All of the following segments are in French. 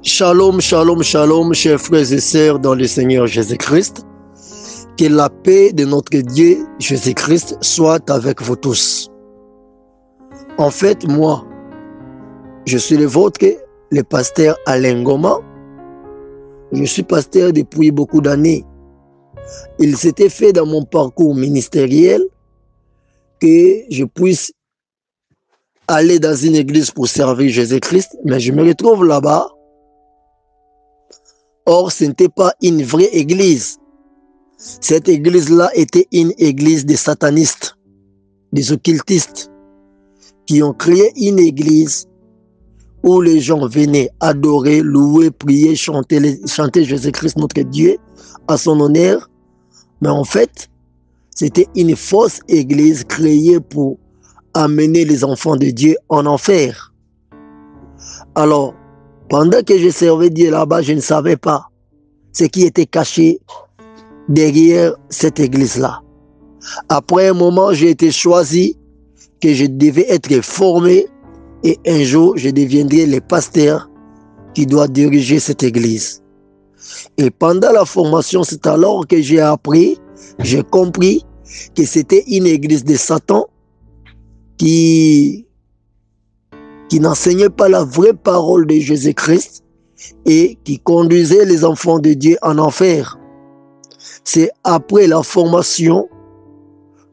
Shalom, shalom, shalom, chers frères et sœurs dans le Seigneur Jésus-Christ. Que la paix de notre Dieu Jésus-Christ soit avec vous tous. En fait, moi, je suis le vôtre, le pasteur Alain Ngoma. Je suis pasteur depuis beaucoup d'années. Il s'était fait dans mon parcours ministériel que je puisse aller dans une église pour servir Jésus-Christ, mais je me retrouve là-bas. Or, ce n'était pas une vraie église. Cette église-là était une église des satanistes, des occultistes, qui ont créé une église où les gens venaient adorer, louer, prier, chanter Jésus-Christ, notre Dieu, à son honneur. Mais en fait, c'était une fausse église créée pour amener les enfants de Dieu en enfer. Alors, pendant que je servais Dieu là-bas, je ne savais pas ce qui était caché derrière cette église-là. Après un moment, j'ai été choisi que je devais être formé et un jour, je deviendrai le pasteur qui doit diriger cette église. Et pendant la formation, c'est alors que j'ai appris, j'ai compris que c'était une église de Satan qui n'enseignait pas la vraie parole de Jésus-Christ et qui conduisait les enfants de Dieu en enfer. C'est après la formation,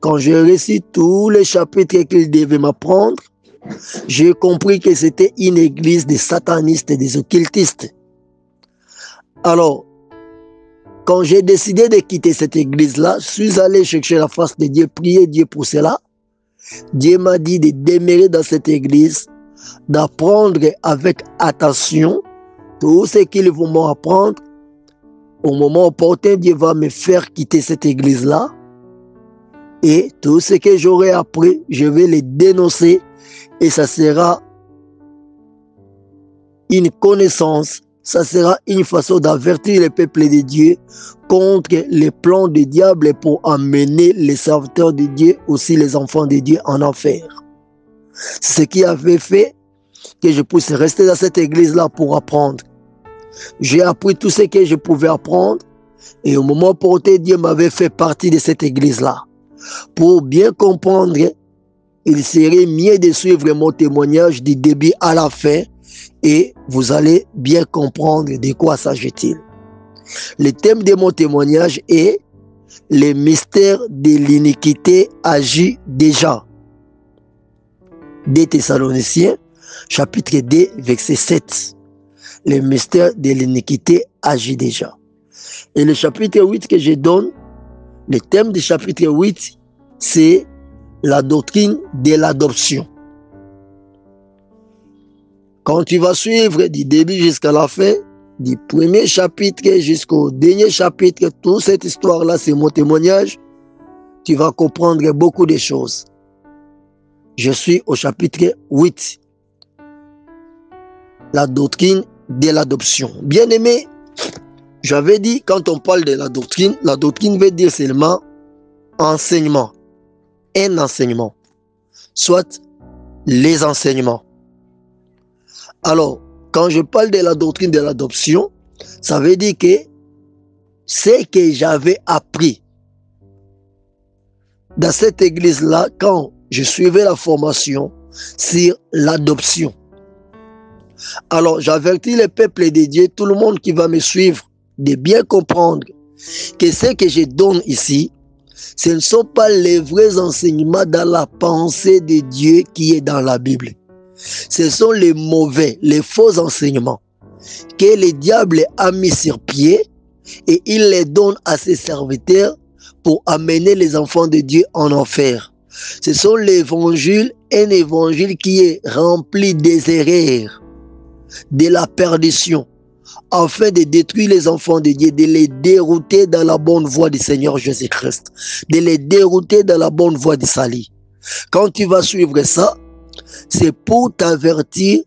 quand j'ai reçu tous les chapitres qu'ils devaient m'apprendre, j'ai compris que c'était une église des satanistes et des occultistes. Alors, quand j'ai décidé de quitter cette église-là, je suis allé chercher la face de Dieu, prier Dieu pour cela. Dieu m'a dit de demeurer dans cette église, d'apprendre avec attention tout ce qu'ils vont m'apprendre. Au moment opportun, Dieu va me faire quitter cette église-là. Et tout ce que j'aurai appris, je vais les dénoncer. Et ça sera une connaissance, ça sera une façon d'avertir le peuple de Dieu contre les plans du diable pour amener les serviteurs de Dieu, aussi les enfants de Dieu, en enfer. C'est ce qui avait fait que je puisse rester dans cette église-là pour apprendre. J'ai appris tout ce que je pouvais apprendre et au moment opportun, Dieu m'avait fait partie de cette église-là. Pour bien comprendre, il serait mieux de suivre mon témoignage du début à la fin et vous allez bien comprendre de quoi s'agit-il. Le thème de mon témoignage est « Le mystère de l'iniquité agit déjà ». 2 Thessaloniciens, chapitre 2, verset 7. Le mystère de l'iniquité agit déjà. Et le chapitre 8 que je donne, le thème du chapitre 8, c'est la doctrine de l'adoption. Quand tu vas suivre du début jusqu'à la fin, du premier chapitre jusqu'au dernier chapitre, toute cette histoire-là, c'est mon témoignage, tu vas comprendre beaucoup de choses. Je suis au chapitre 8. La doctrine de l'adoption. Bien aimé, j'avais dit, quand on parle de la doctrine veut dire seulement enseignement. Un enseignement. Soit les enseignements. Alors, quand je parle de la doctrine de l'adoption, ça veut dire que ce que j'avais appris dans cette église-là, quand je suivais la formation sur l'adoption. Alors, j'avertis le peuple de Dieu, tout le monde qui va me suivre, de bien comprendre que ce que je donne ici, ce ne sont pas les vrais enseignements dans la pensée de Dieu qui est dans la Bible. Ce sont les mauvais, les faux enseignements que le diable a mis sur pied et il les donne à ses serviteurs pour amener les enfants de Dieu en enfer. Ce sont l'évangile, un évangile qui est rempli des erreurs, de la perdition, afin de détruire les enfants de Dieu, de les dérouter dans la bonne voie du Seigneur Jésus-Christ, de les dérouter dans la bonne voie du salut. Quand tu vas suivre ça, c'est pour t'avertir.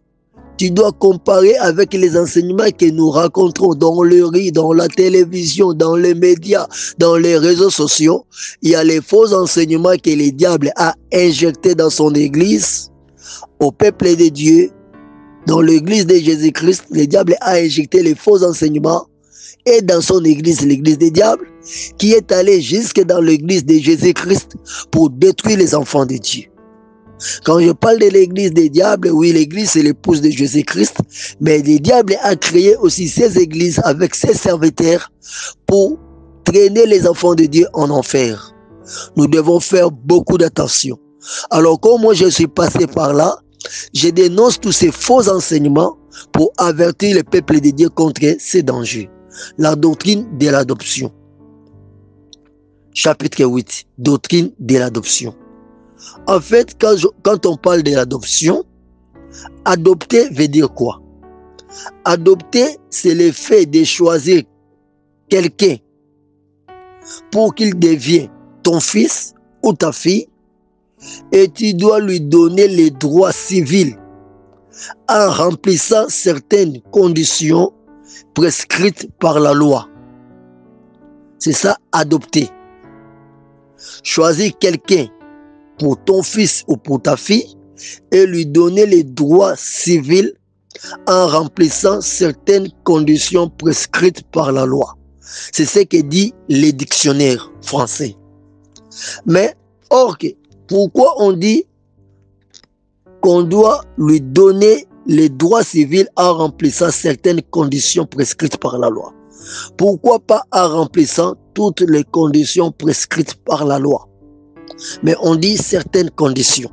Tu dois comparer avec les enseignements que nous rencontrons dans le riz, dans la télévision, dans les médias, dans les réseaux sociaux. Il y a les faux enseignements que le diable a injectés dans son église, au peuple de Dieu, dans l'église de Jésus-Christ, le diable a injecté les faux enseignements et dans son église, l'église des diables, qui est allé jusque dans l'église de Jésus-Christ pour détruire les enfants de Dieu. Quand je parle de l'église des diables, oui, l'église c'est l'épouse de Jésus-Christ, mais le diable a créé aussi ses églises avec ses serviteurs pour traîner les enfants de Dieu en enfer. Nous devons faire beaucoup d'attention. Alors, comme moi je suis passé par là, je dénonce tous ces faux enseignements pour avertir le peuple de Dieu contre ces dangers. La doctrine de l'adoption. Chapitre 8. Doctrine de l'adoption. En fait, quand on parle de l'adoption, adopter veut dire quoi? Adopter, c'est le fait de choisir quelqu'un pour qu'il devienne ton fils ou ta fille, et tu dois lui donner les droits civils en remplissant certaines conditions prescrites par la loi. C'est ça, adopter. Choisir quelqu'un pour ton fils ou pour ta fille et lui donner les droits civils en remplissant certaines conditions prescrites par la loi. C'est ce que dit les dictionnaires français. Mais, or, pourquoi on dit qu'on doit lui donner les droits civils en remplissant certaines conditions prescrites par la loi? Pourquoi pas en remplissant toutes les conditions prescrites par la loi? Mais on dit certaines conditions.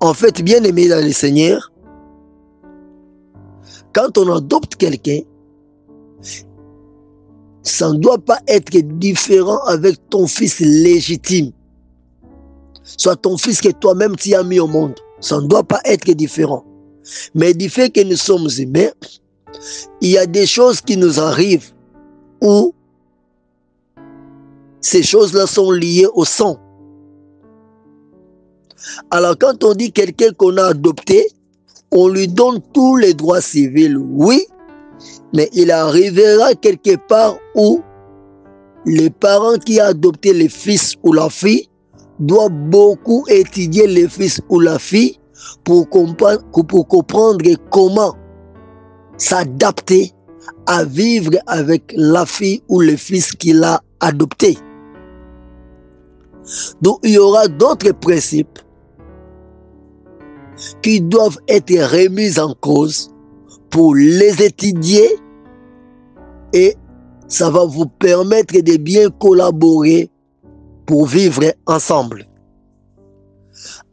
En fait, bien aimé dans le Seigneur, quand on adopte quelqu'un, ça ne doit pas être différent avec ton fils légitime. Soit ton fils que toi-même tu as mis au monde. Ça ne doit pas être différent. Mais du fait que nous sommes humains, il y a des choses qui nous arrivent où ces choses-là sont liées au sang. Alors quand on dit quelqu'un qu'on a adopté, on lui donne tous les droits civils, oui, mais il arrivera quelque part où les parents qui ont adopté le fils ou la fille doivent beaucoup étudier le fils ou la fille pour comprendre comment s'adapter à vivre avec la fille ou le fils qu'il a adopté. Donc il y aura d'autres principes qui doivent être remis en cause pour les étudier et ça va vous permettre de bien collaborer pour vivre ensemble.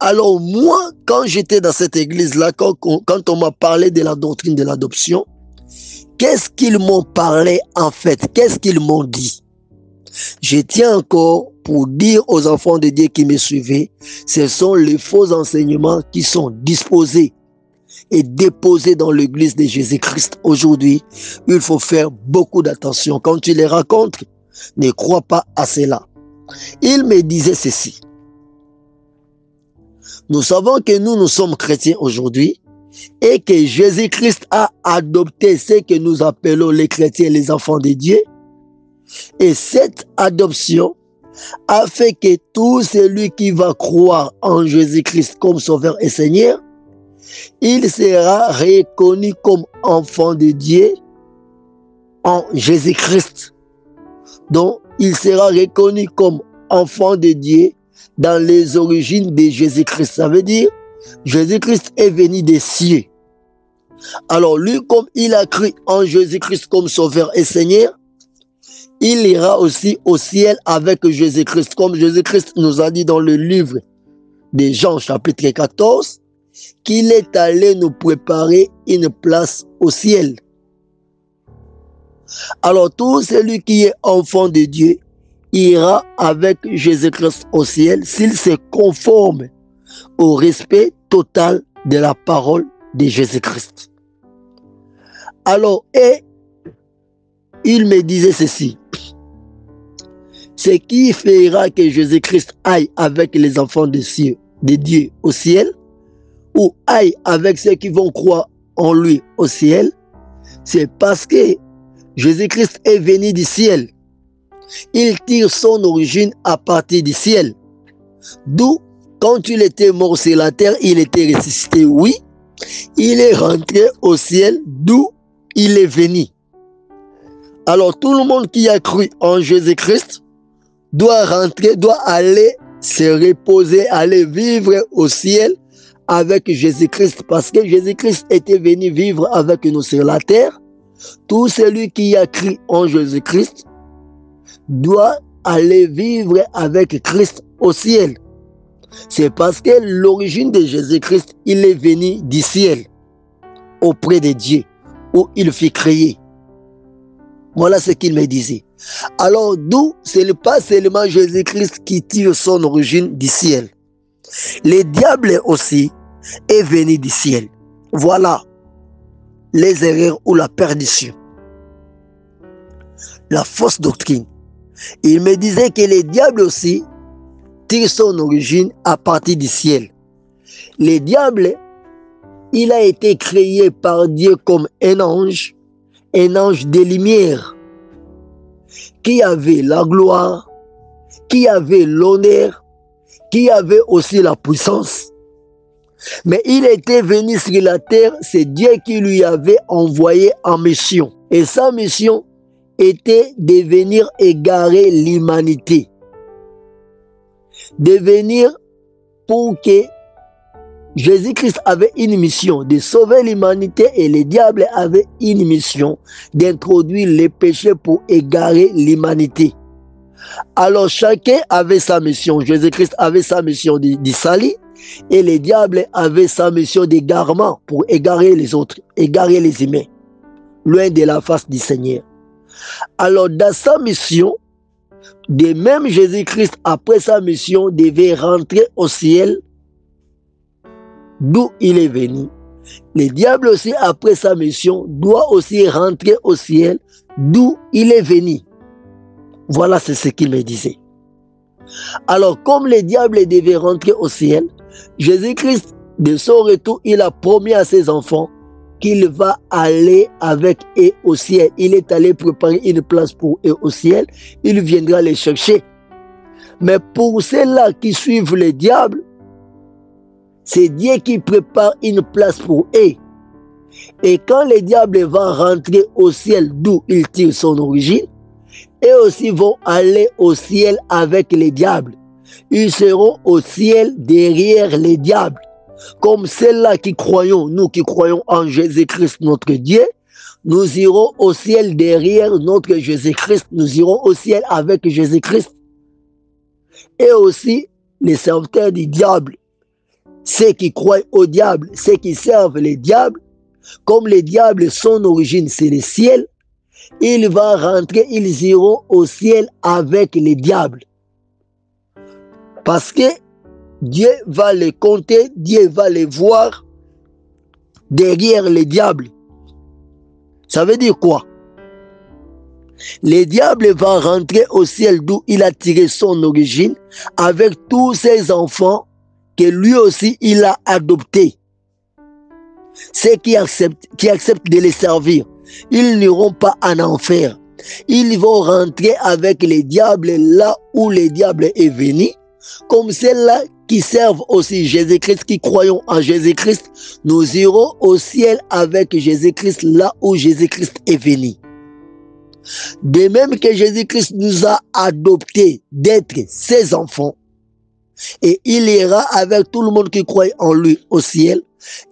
Alors moi, quand j'étais dans cette église-là, quand on m'a parlé de la doctrine de l'adoption, qu'est-ce qu'ils m'ont parlé en fait? Qu'est-ce qu'ils m'ont dit? Je tiens encore pour dire aux enfants de Dieu qui me suivaient, ce sont les faux enseignements qui sont disposés et déposés dans l'église de Jésus-Christ aujourd'hui. Il faut faire beaucoup d'attention. Quand tu les racontes, ne crois pas à cela. Il me disait ceci. Nous savons que nous sommes chrétiens aujourd'hui et que Jésus-Christ a adopté ce que nous appelons les chrétiens, les enfants de Dieu. Et cette adoption a fait que tout celui qui va croire en Jésus-Christ comme Sauveur et Seigneur, il sera reconnu comme enfant de Dieu en Jésus-Christ. Donc, il sera reconnu comme enfant de Dieu dans les origines de Jésus-Christ. Ça veut dire, Jésus-Christ est venu des cieux. Alors, lui, comme il a cru en Jésus-Christ comme Sauveur et Seigneur, il ira aussi au ciel avec Jésus-Christ. Comme Jésus-Christ nous a dit dans le livre de Jean, chapitre 14, qu'il est allé nous préparer une place au ciel. Alors, tout celui qui est enfant de Dieu ira avec Jésus-Christ au ciel s'il se conforme au respect total de la parole de Jésus-Christ. Alors, et il me disait ceci. Ce qui fera que Jésus-Christ aille avec les enfants de Dieu au ciel, ou aille avec ceux qui vont croire en lui au ciel, c'est parce que Jésus-Christ est venu du ciel. Il tire son origine à partir du ciel. D'où, quand il était mort sur la terre, il était ressuscité, oui, Il est rentré au ciel d'où il est venu. Alors tout le monde qui a cru en Jésus-Christ doit rentrer, doit aller se reposer, aller vivre au ciel avec Jésus-Christ, parce que Jésus-Christ était venu vivre avec nous sur la terre. Tout celui qui a cru en Jésus-Christ doit aller vivre avec Christ au ciel. C'est parce que l'origine de Jésus-Christ, il est venu du ciel, auprès de Dieu, où il fut créé. Voilà ce qu'il me disait. Alors d'où ce n'est pas seulement Jésus-Christ qui tire son origine du ciel. Le diable aussi est venu du ciel. Voilà les erreurs ou la perdition. La fausse doctrine. Il me disait que le diable aussi tire son origine à partir du ciel. Le diable, il a été créé par Dieu comme un ange de lumière, qui avait la gloire, qui avait l'honneur, qui avait aussi la puissance. Mais il était venu sur la terre, c'est Dieu qui lui avait envoyé en mission. Et sa mission était de venir égarer l'humanité. De venir pour que Jésus-Christ avait une mission de sauver l'humanité et le diable avait une mission d'introduire les péchés pour égarer l'humanité. Alors chacun avait sa mission. Jésus-Christ avait sa mission du salut et le diable avait sa mission d'égarement pour égarer les autres, égarer les humains, loin de la face du Seigneur. Alors dans sa mission, de même Jésus-Christ après sa mission devait rentrer au ciel d'où il est venu. Le diable aussi, après sa mission, doit aussi rentrer au ciel d'où il est venu. Voilà, c'est ce qu'il me disait. Alors, comme le diable devait rentrer au ciel, Jésus-Christ, de son retour, il a promis à ses enfants qu'il va aller avec eux au ciel. Il est allé préparer une place pour eux au ciel. Il viendra les chercher. Mais pour ceux-là qui suivent le diable, c'est Dieu qui prépare une place pour eux. Et quand le diable va rentrer au ciel d'où il tire son origine, eux aussi vont aller au ciel avec les diables. Ils seront au ciel derrière les diables. Comme ceux-là qui croyons, nous qui croyons en Jésus-Christ notre Dieu, nous irons au ciel derrière notre Jésus-Christ. Nous irons au ciel avec Jésus-Christ. Et aussi les serviteurs du diable. Ceux qui croient au diable, ceux qui servent les diables, comme les diables, son origine c'est le ciel, il va rentrer, ils iront au ciel avec les diables. Parce que Dieu va les compter, Dieu va les voir derrière les diables. Ça veut dire quoi? Le diable va rentrer au ciel d'où il a tiré son origine avec tous ses enfants que lui aussi il a adoptés. Ceux qui acceptent de les servir, ils n'iront pas en enfer. Ils vont rentrer avec les diables là où le diable est venu, comme ceux-là qui servent aussi Jésus-Christ, qui croyons en Jésus-Christ, nous irons au ciel avec Jésus-Christ là où Jésus-Christ est venu. De même que Jésus-Christ nous a adoptés d'être ses enfants, et il ira avec tout le monde qui croit en lui au ciel.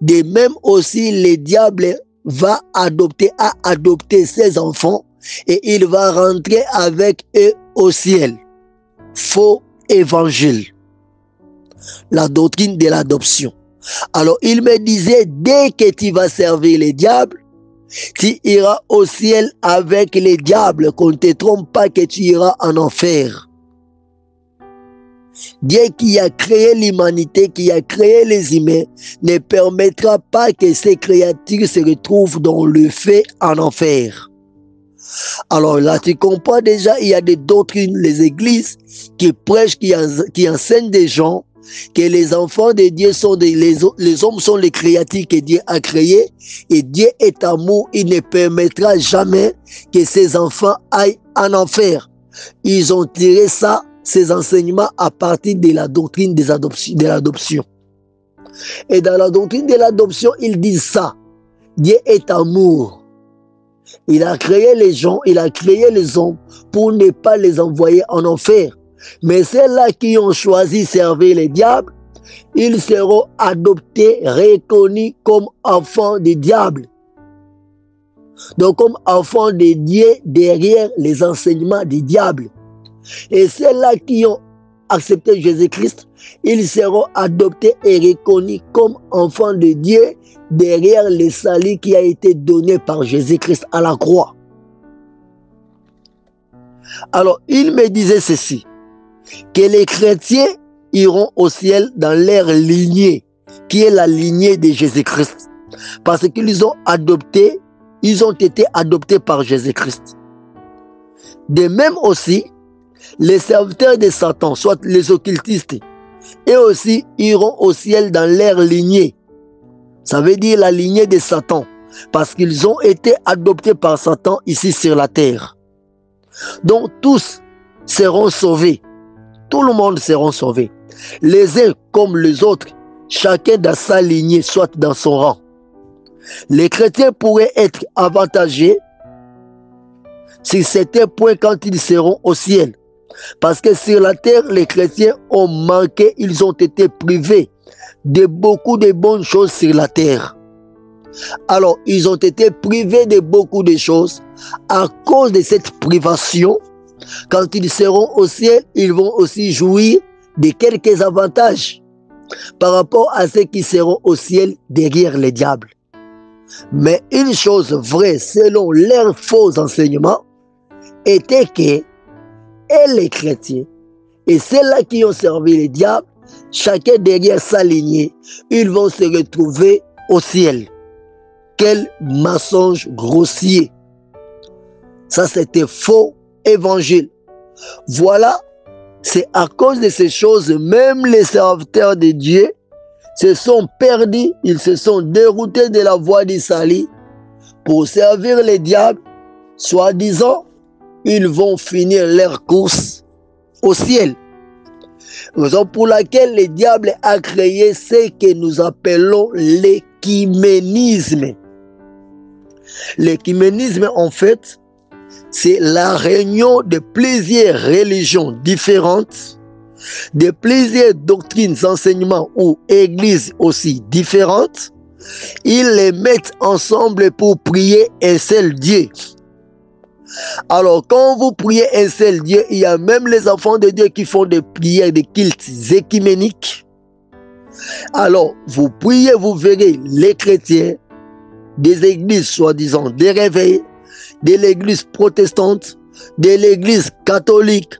De même aussi, le diable a adopté ses enfants et il va rentrer avec eux au ciel. Faux évangile. La doctrine de l'adoption. Alors, il me disait, dès que tu vas servir les diables, tu iras au ciel avec les diables, qu'on ne te trompe pas que tu iras en enfer. Dieu qui a créé l'humanité, qui a créé les humains, ne permettra pas que ces créatures se retrouvent dans le feu en enfer. Alors là, tu comprends déjà, il y a des doctrines, les églises qui prêchent, qui enseignent des gens que les enfants de Dieu sont les hommes sont les créatures que Dieu a créées et Dieu est amour, il ne permettra jamais que ses enfants aillent en enfer. Ils ont tiré ça, ces enseignements à partir de la doctrine de l'adoption. Et dans la doctrine de l'adoption, ils disent ça. Dieu est amour. Il a créé les gens, il a créé les hommes pour ne pas les envoyer en enfer. Mais ceux-là qui ont choisi servir les diables, ils seront adoptés, reconnus comme enfants des diables. Donc comme enfants de Dieu derrière les enseignements des diables. Et ceux-là qui ont accepté Jésus-Christ, ils seront adoptés et reconnus comme enfants de Dieu derrière le salut qui a été donné par Jésus-Christ à la croix. Alors, il me disait ceci, que les chrétiens iront au ciel dans leur lignée, qui est la lignée de Jésus-Christ, parce qu'ils ont adopté, ils ont été adoptés par Jésus-Christ. De même aussi, les serviteurs de Satan, soit les occultistes, eux aussi iront au ciel dans leur lignée. Ça veut dire la lignée de Satan, parce qu'ils ont été adoptés par Satan ici sur la terre. Donc tous seront sauvés. Tout le monde sera sauvé. Les uns comme les autres, chacun dans sa lignée, soit dans son rang. Les chrétiens pourraient être avantagés sur certains points quand ils seront au ciel. Parce que sur la terre, les chrétiens ont manqué, ils ont été privés de beaucoup de bonnes choses sur la terre. Alors, ils ont été privés de beaucoup de choses. À cause de cette privation, quand ils seront au ciel, ils vont aussi jouir de quelques avantages par rapport à ceux qui seront au ciel derrière les diables. Mais une chose vraie, selon leurs faux enseignements, était que les chrétiens et ceux-là qui ont servi les diables, chacun derrière sa lignée, ils vont se retrouver au ciel. Quel mensonge grossier! Ça, c'était faux évangile. Voilà, c'est à cause de ces choses, même les serviteurs de Dieu se sont perdus, ils se sont déroutés de la voie du salut pour servir les diables, soi-disant, ils vont finir leur course au ciel. Raison pour laquelle le diable a créé ce que nous appelons l'écuménisme. L'écuménisme, en fait, c'est la réunion de plusieurs religions différentes, de plusieurs doctrines, enseignements ou églises aussi différentes. Ils les mettent ensemble pour prier un seul Dieu. Alors, quand vous priez un seul Dieu, il y a même les enfants de Dieu qui font des prières, des cultes écuméniques. Alors, vous priez, vous verrez les chrétiens des églises soi-disant des réveils, de l'église protestante, de l'église catholique,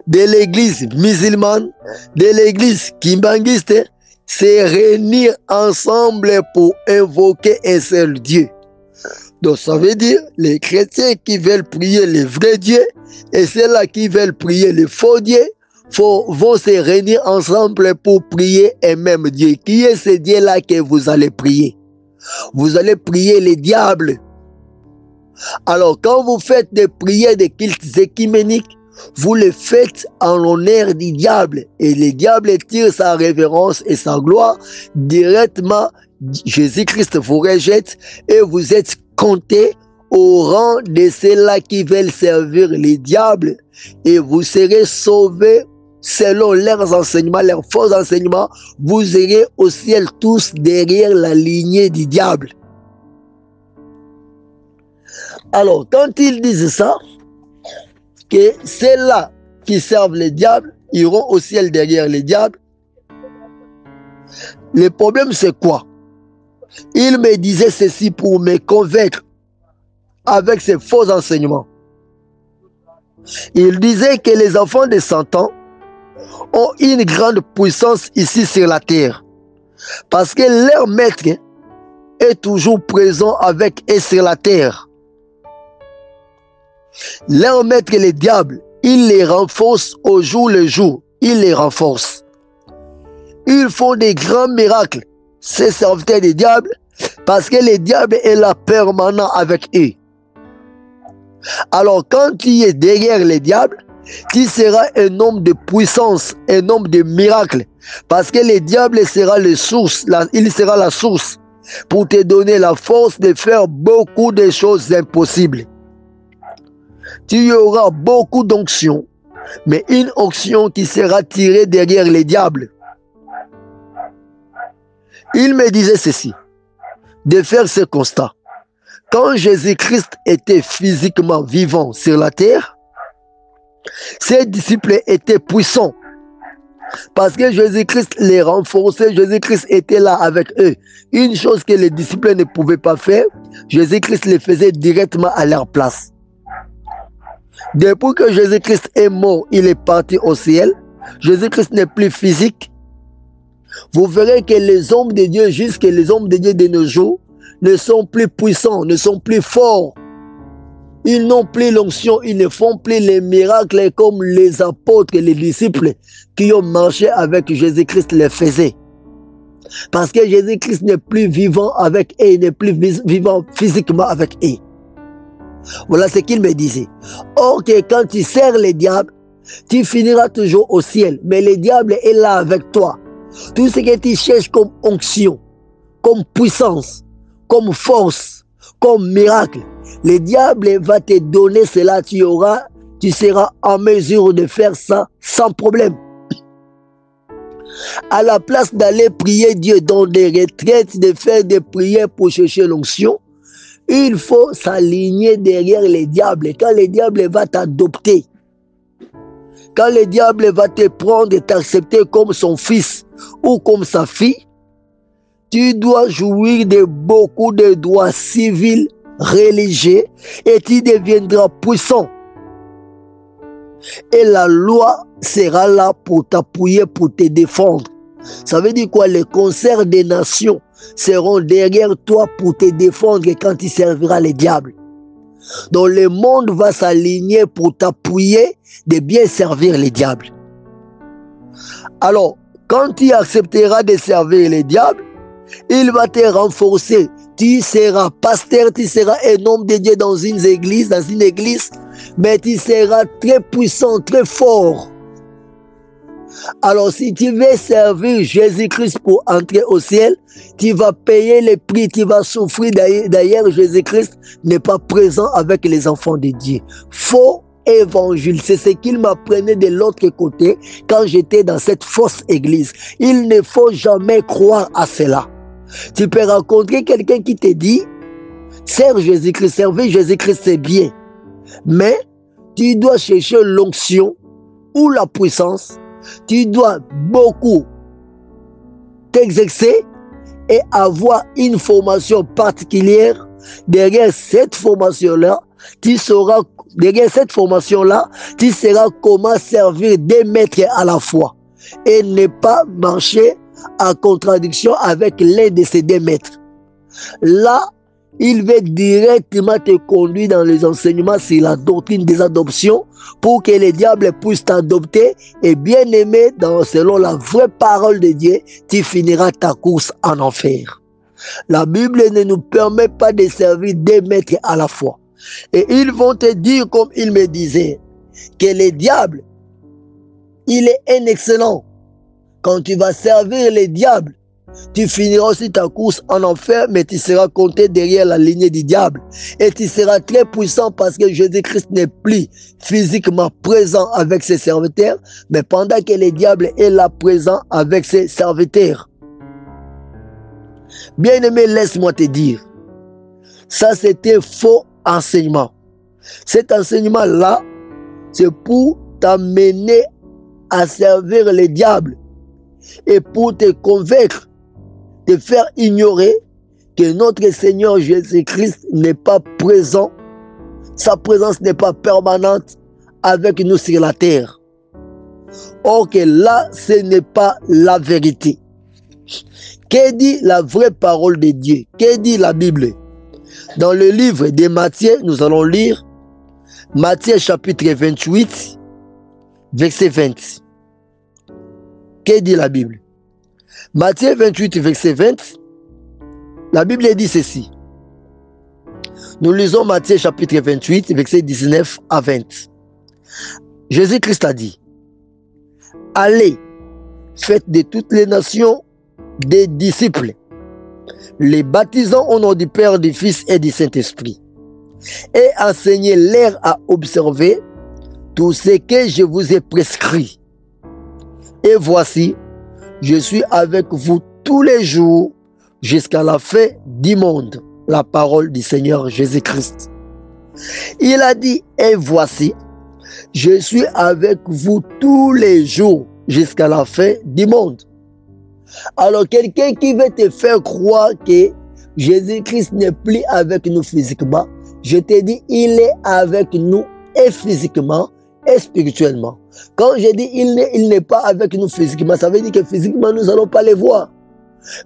de l'église musulmane, de l'église kimbanguiste, se réunir ensemble pour invoquer un seul Dieu. Donc ça veut dire les chrétiens qui veulent prier le vrai Dieu et ceux-là qui veulent prier le faux Dieu vont se réunir ensemble pour prier un même Dieu. Qui est ce Dieu-là que vous allez prier? Vous allez prier les diables. Alors quand vous faites des prières de cultes écuméniques, vous le faites en l'honneur du diable. Et le diable tire sa révérence et sa gloire directement. Jésus-Christ vous rejette et vous êtes compté au rang de ceux-là qui veulent servir les diables. Et vous serez sauvés selon leurs enseignements, leurs faux enseignements. Vous irez au ciel tous derrière la lignée du diable. Alors, quand ils disent ça, que ceux-là qui servent les diables iront au ciel derrière les diables, le problème c'est quoi? Il me disait ceci pour me convaincre avec ses faux enseignements. Il disait que les enfants de Satan ont une grande puissance ici sur la terre. Parce que leur maître est toujours présent avec eux sur la terre. Leur maître, les diables, il les renforce au jour le jour. Il les renforce. Ils font des grands miracles, ces serviteurs des diables, parce que le diable est là permanent avec eux. Alors quand tu es derrière les diables, tu seras un homme de puissance, un homme de miracles, Parce que le diable sera il sera la source pour te donner la force de faire beaucoup de choses impossibles. Tu y auras beaucoup d'onctions, mais une onction qui sera tirée derrière les diables. Il me disait ceci, de faire ce constat. Quand Jésus-Christ était physiquement vivant sur la terre, ses disciples étaient puissants. Parce que Jésus-Christ les renforçait, Jésus-Christ était là avec eux. Une chose que les disciples ne pouvaient pas faire, Jésus-Christ les faisait directement à leur place. Depuis que Jésus-Christ est mort, il est parti au ciel. Jésus-Christ n'est plus physique. Vous verrez que les hommes de Dieu, jusque les hommes de Dieu de nos jours, ne sont plus puissants, ne sont plus forts. Ils n'ont plus l'onction, ils ne font plus les miracles comme les apôtres et les disciples qui ont marché avec Jésus-Christ les faisaient. Parce que Jésus-Christ n'est plus vivant avec eux, il n'est plus vivant physiquement avec eux. Voilà ce qu'il me disait. Or que quand tu sers les diables, tu finiras toujours au ciel. Mais le diable est là avec toi. Tout ce que tu cherches comme onction, comme puissance, comme force, comme miracle, le diable va te donner cela, tu seras en mesure de faire ça sans problème. À la place d'aller prier Dieu dans des retraites, de faire des prières pour chercher l'onction, il faut s'aligner derrière les diables. Quand le diable va t'adopter, quand le diable va te prendre et t'accepter comme son fils ou comme sa fille, tu dois jouir de beaucoup de droits civils, religieux, et tu deviendras puissant. Et la loi sera là pour t'appuyer, pour te défendre. Ça veut dire quoi? Les concerts des nations seront derrière toi pour te défendre quand tu serviras les diables. Donc le monde va s'aligner pour t'appuyer de bien servir les diables. Alors, quand tu accepteras de servir les diables, il va te renforcer. Tu seras pasteur, tu seras un homme de Dieu dans une église, mais tu seras très puissant, très fort. Alors si tu veux servir Jésus-Christ pour entrer au ciel, tu vas payer le prix, tu vas souffrir. D'ailleurs, Jésus-Christ n'est pas présent avec les enfants de Dieu. Faux évangile, c'est ce qu'il m'apprenait de l'autre côté quand j'étais dans cette fausse église. Il ne faut jamais croire à cela. Tu peux rencontrer quelqu'un qui te dit, serve Jésus-Christ, servir Jésus-Christ c'est bien. Mais tu dois chercher l'onction ou la puissance. Tu dois beaucoup t'exercer et avoir une formation particulière. Derrière cette formation-là, tu sauras comment servir des maîtres à la fois et ne pas marcher en contradiction avec l'un de ces deux maîtres. Là, il va directement te conduire dans les enseignements sur la doctrine des adoptions pour que les diables puissent t'adopter et bien aimer selon la vraie parole de Dieu, tu finiras ta course en enfer. La Bible ne nous permet pas de servir deux maîtres à la fois. Et ils vont te dire, comme il me disait, que le diable, il est un excellent. Quand tu vas servir les diables, tu finiras aussi ta course en enfer, mais tu seras compté derrière la lignée du diable. Et tu seras très puissant parce que Jésus-Christ n'est plus physiquement présent avec ses serviteurs, mais pendant que le diable est là présent avec ses serviteurs. Bien-aimé, laisse-moi te dire, ça c'était faux enseignement. Cet enseignement-là, c'est pour t'amener à servir le diable et pour te convaincre, te faire ignorer que notre Seigneur Jésus-Christ n'est pas présent, sa présence n'est pas permanente avec nous sur la terre. Or que là, ce n'est pas la vérité. Que dit la vraie parole de Dieu? Que dit la Bible? Dans le livre de Matthieu, nous allons lire Matthieu chapitre 28, verset 20. Que dit la Bible? Matthieu 28, verset 20, la Bible dit ceci. Nous lisons Matthieu chapitre 28, verset 19 à 20. Jésus-Christ a dit, allez, faites de toutes les nations des disciples, les baptisant au nom du Père, du Fils et du Saint-Esprit, et enseignez-leur à observer tout ce que je vous ai prescrit. Et voici, je suis avec vous tous les jours jusqu'à la fin du monde. La parole du Seigneur Jésus-Christ. Il a dit, et voici, je suis avec vous tous les jours jusqu'à la fin du monde. Alors quelqu'un qui veut te faire croire que Jésus-Christ n'est plus avec nous physiquement, je te dis, il est avec nous et physiquement et spirituellement. Quand je dis il n'est pas avec nous physiquement, ça veut dire que physiquement nous n'allons pas les voir.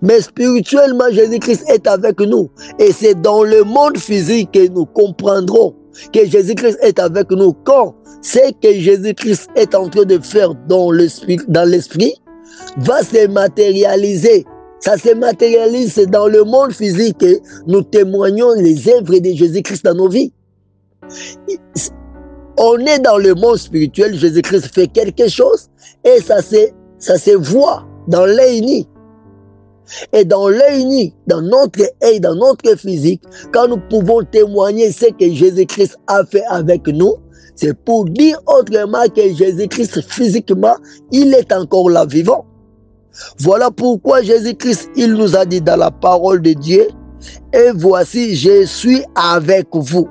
Mais spirituellement, Jésus-Christ est avec nous. Et c'est dans le monde physique que nous comprendrons que Jésus-Christ est avec nous. Quand ce que Jésus-Christ est en train de faire dans l'esprit va se matérialiser. Ça se matérialise dans le monde physique que nous témoignons les œuvres de Jésus-Christ dans nos vies. On est dans le monde spirituel, Jésus-Christ fait quelque chose et ça se voit dans l'œil nu. Et dans l'œil nu, dans notre œil, dans notre physique, quand nous pouvons témoigner ce que Jésus-Christ a fait avec nous, c'est pour dire autrement que Jésus-Christ physiquement, il est encore là vivant. Voilà pourquoi Jésus-Christ, il nous a dit dans la parole de Dieu, et voici, je suis avec vous.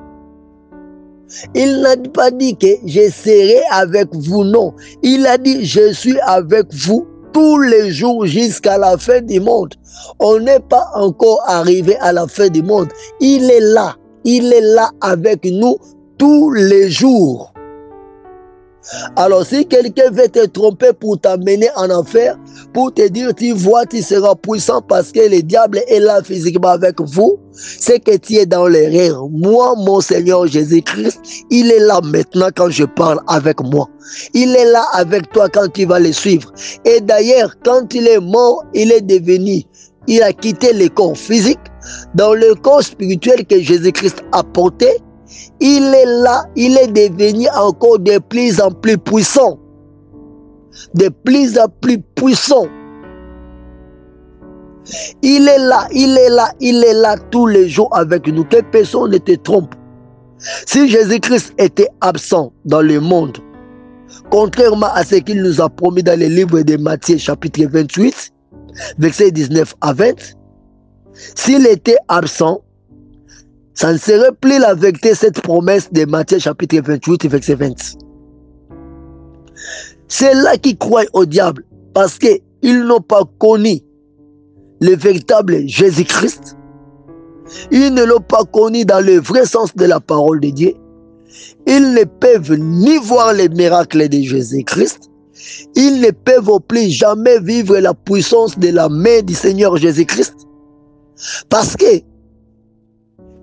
Il n'a pas dit que je serai avec vous, non. Il a dit, je suis avec vous tous les jours jusqu'à la fin du monde. On n'est pas encore arrivé à la fin du monde. Il est là avec nous tous les jours. Alors si quelqu'un veut te tromper pour t'amener en enfer, pour te dire tu vois tu seras puissant parce que le diable est là physiquement avec vous, c'est que tu es dans l'erreur. Moi, mon Seigneur Jésus-Christ, il est là maintenant quand je parle avec moi. Il est là avec toi quand tu vas le suivre. Et d'ailleurs, quand il est mort, il a quitté le corps physique. Dans le corps spirituel que Jésus-Christ a porté, il est là, il est devenu encore de plus en plus puissant. De plus en plus puissant. Il est là tous les jours avec nous. Que personne ne te trompe. Si Jésus-Christ était absent dans le monde, contrairement à ce qu'il nous a promis dans le livre de Matthieu chapitre 28, versets 19 à 20, s'il était absent, ça ne serait plus la vérité, cette promesse de Matthieu chapitre 28, verset 20. C'est là qu'ils croient au diable, parce qu'ils n'ont pas connu le véritable Jésus-Christ. Ils ne l'ont pas connu dans le vrai sens de la parole de Dieu. Ils ne peuvent ni voir les miracles de Jésus-Christ. Ils ne peuvent plus jamais vivre la puissance de la main du Seigneur Jésus-Christ. Parce que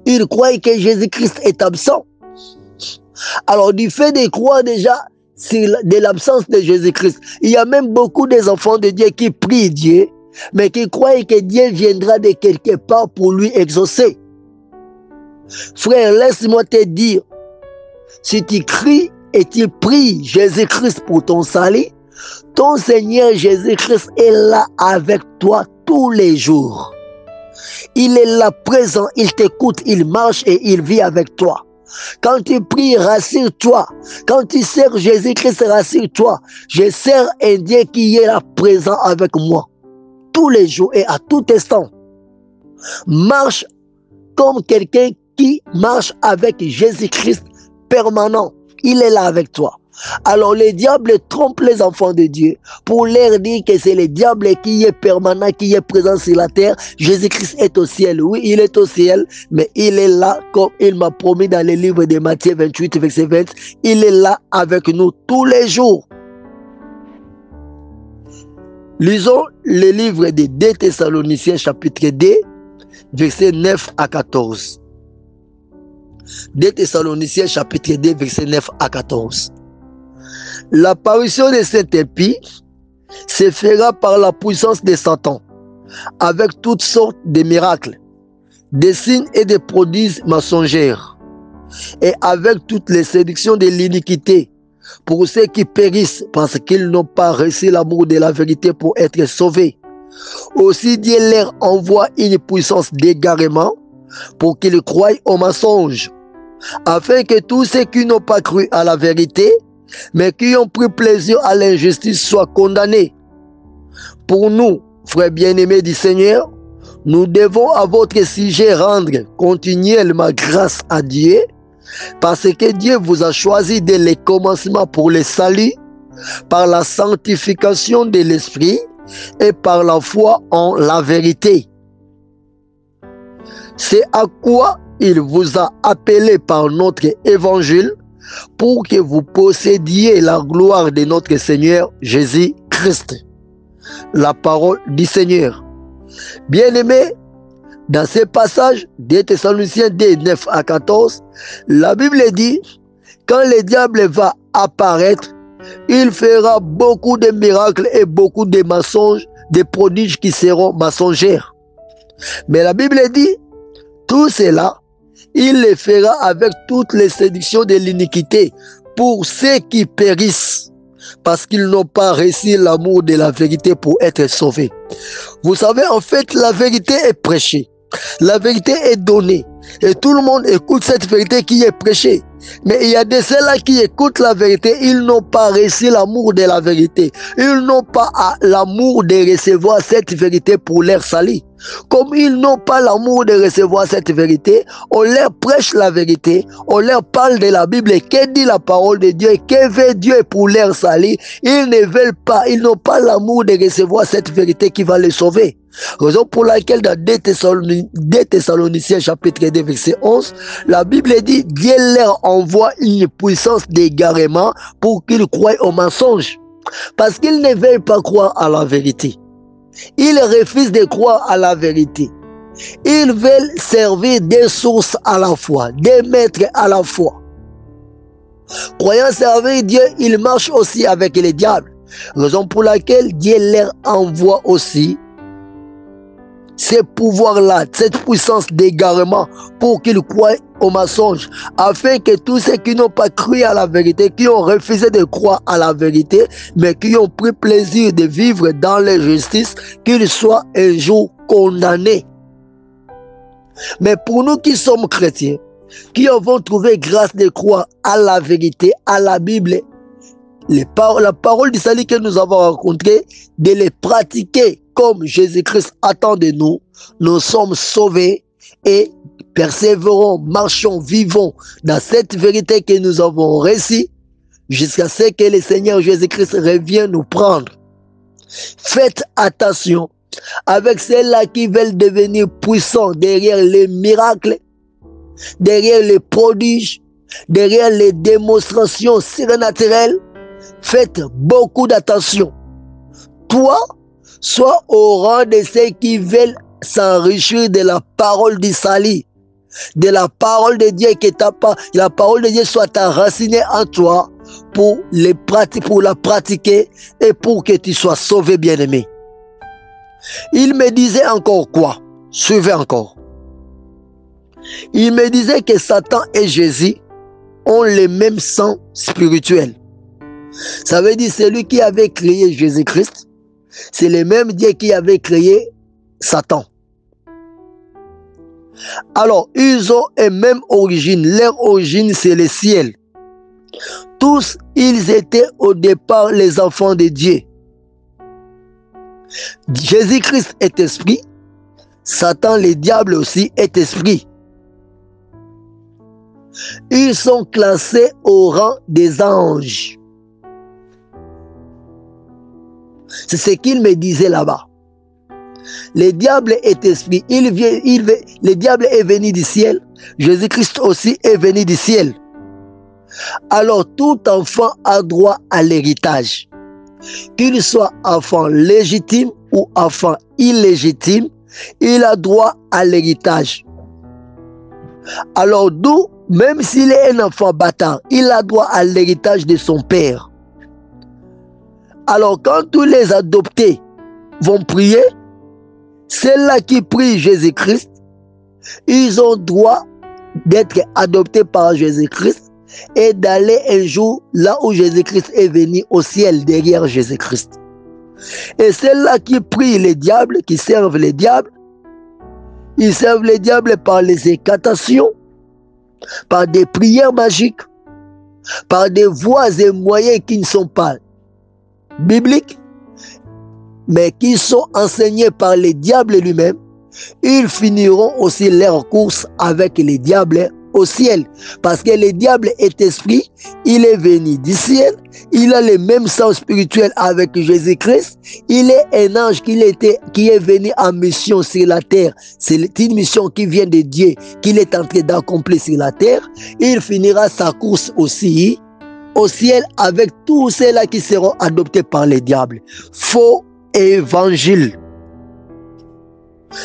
ils croient que Jésus-Christ est absent. Alors du fait de croire déjà de l'absence de Jésus-Christ, il y a même beaucoup des enfants de Dieu qui prient Dieu, mais qui croient que Dieu viendra de quelque part pour lui exaucer. Frère, laisse-moi te dire, si tu cries et tu pries Jésus-Christ pour ton salut, ton Seigneur Jésus-Christ est là avec toi tous les jours. Il est là présent, il t'écoute, il marche et il vit avec toi. Quand tu pries, rassure-toi. Quand tu sers Jésus-Christ, rassure-toi. Je sers un Dieu qui est là présent avec moi. Tous les jours et à tout instant. Marche comme quelqu'un qui marche avec Jésus-Christ permanent. Il est là avec toi. Alors le diable trompe les enfants de Dieu pour leur dire que c'est le diable qui est permanent, qui est présent sur la terre. Jésus-Christ est au ciel. Oui, il est au ciel, mais il est là comme il m'a promis dans le livre de Matthieu 28, verset 20. Il est là avec nous tous les jours. Lisons le livre de 2 Thessaloniciens chapitre 2, verset 9 à 14. 2 Thessaloniciens chapitre 2, verset 9 à 14. L'apparition de cet impie se fera par la puissance de Satan, avec toutes sortes de miracles, des signes et des prodiges mensongers, et avec toutes les séductions de l'iniquité, pour ceux qui périssent parce qu'ils n'ont pas reçu l'amour de la vérité pour être sauvés. Aussi Dieu leur envoie une puissance d'égarement pour qu'ils croient au mensonge, afin que tous ceux qui n'ont pas cru à la vérité, mais qui ont pris plaisir à l'injustice soient condamnés. Pour nous, frères bien-aimés du Seigneur, nous devons à votre sujet rendre continuellement grâce à Dieu, parce que Dieu vous a choisi dès le commencement pour le salut, par la sanctification de l'Esprit et par la foi en la vérité. C'est à quoi il vous a appelé par notre évangile, pour que vous possédiez la gloire de notre Seigneur Jésus-Christ. La parole du Seigneur. Bien-aimés, dans ce passage des Thessaloniciens 2, 9 à 14, la Bible dit, quand le diable va apparaître, il fera beaucoup de miracles et beaucoup de mensonges, des prodiges qui seront mensongers. Mais la Bible dit, tout cela, il le fera avec toutes les séductions de l'iniquité pour ceux qui périssent, parce qu'ils n'ont pas reçu l'amour de la vérité pour être sauvés. Vous savez, en fait, la vérité est prêchée. La vérité est donnée. Et tout le monde écoute cette vérité qui est prêchée. Mais il y a de ceux-là qui écoutent la vérité, ils n'ont pas reçu l'amour de la vérité. Ils n'ont pas l'amour de recevoir cette vérité pour leur salut. Comme ils n'ont pas l'amour de recevoir cette vérité, on leur prêche la vérité, on leur parle de la Bible, que dit la parole de Dieu, que veut Dieu pour leur salut. Ils ne veulent pas, ils n'ont pas l'amour de recevoir cette vérité qui va les sauver. Raison pour laquelle dans 2 Thessaloniciens chapitre 2 verset 11, la Bible dit, Dieu leur envoie une puissance d'égarement pour qu'ils croient au mensonge. Parce qu'ils ne veulent pas croire à la vérité. Ils refusent de croire à la vérité. Ils veulent servir des sources à la fois, des maîtres à la fois. Croyant servir Dieu, ils marchent aussi avec les diables. Raison pour laquelle Dieu leur envoie aussi ces pouvoirs-là, cette puissance d'égarement pour qu'ils croient au mensonge, afin que tous ceux qui n'ont pas cru à la vérité, qui ont refusé de croire à la vérité, mais qui ont pris plaisir de vivre dans l'injustice, qu'ils soient un jour condamnés. Mais pour nous qui sommes chrétiens, qui avons trouvé grâce de croire à la vérité, à la Bible, la parole du salut que nous avons rencontrée, de les pratiquer comme Jésus-Christ attend de nous, nous sommes sauvés et persévérons, marchons, vivons dans cette vérité que nous avons reçue jusqu'à ce que le Seigneur Jésus-Christ revienne nous prendre. Faites attention avec ceux-là qui veulent devenir puissants derrière les miracles, derrière les prodiges, derrière les démonstrations surnaturelles. Faites beaucoup d'attention. Toi, sois au rang de ceux qui veulent s'enrichir de la parole du salut, de la parole de Dieu, que la parole de Dieu soit enracinée en toi pour la pratiquer et pour que tu sois sauvé, bien-aimé. Il me disait encore quoi? Suivez encore. Il me disait que Satan et Jésus ont le même sang spirituel. Ça veut dire celui qui avait créé Jésus-Christ, c'est le même Dieu qui avait créé Satan. Alors, ils ont une même origine. Leur origine, c'est le ciel. Tous, ils étaient au départ les enfants de Dieu. Jésus-Christ est esprit. Satan, le diable aussi, est esprit. Ils sont classés au rang des anges. C'est ce qu'il me disait là-bas. Le diable est esprit. Le diable est venu du ciel. Jésus-Christ aussi est venu du ciel. Alors tout enfant a droit à l'héritage. Qu'il soit enfant légitime ou enfant illégitime, il a droit à l'héritage. Alors d'où, même s'il est un enfant bâtard, il a droit à l'héritage de son père. Alors quand tous les adoptés vont prier, ceux-là qui prient Jésus-Christ, ils ont droit d'être adoptés par Jésus-Christ et d'aller un jour là où Jésus-Christ est venu au ciel derrière Jésus-Christ. Et ceux-là qui prient les diables, qui servent les diables, ils servent les diables par les incantations, par des prières magiques, par des voies et moyens qui ne sont pas bibliques, mais qui sont enseignés par les diables lui-même. Ils finiront aussi leur course avec les diables au ciel. Parce que le diable est esprit, il est venu du ciel, il a le même sens spirituel avec Jésus-Christ, il est un ange qui est venu en mission sur la terre. C'est une mission qui vient de Dieu, qu'il est en train d'accomplir sur la terre. Il finira sa course aussi au ciel avec tous ceux-là qui seront adoptés par les diables. Faux évangile.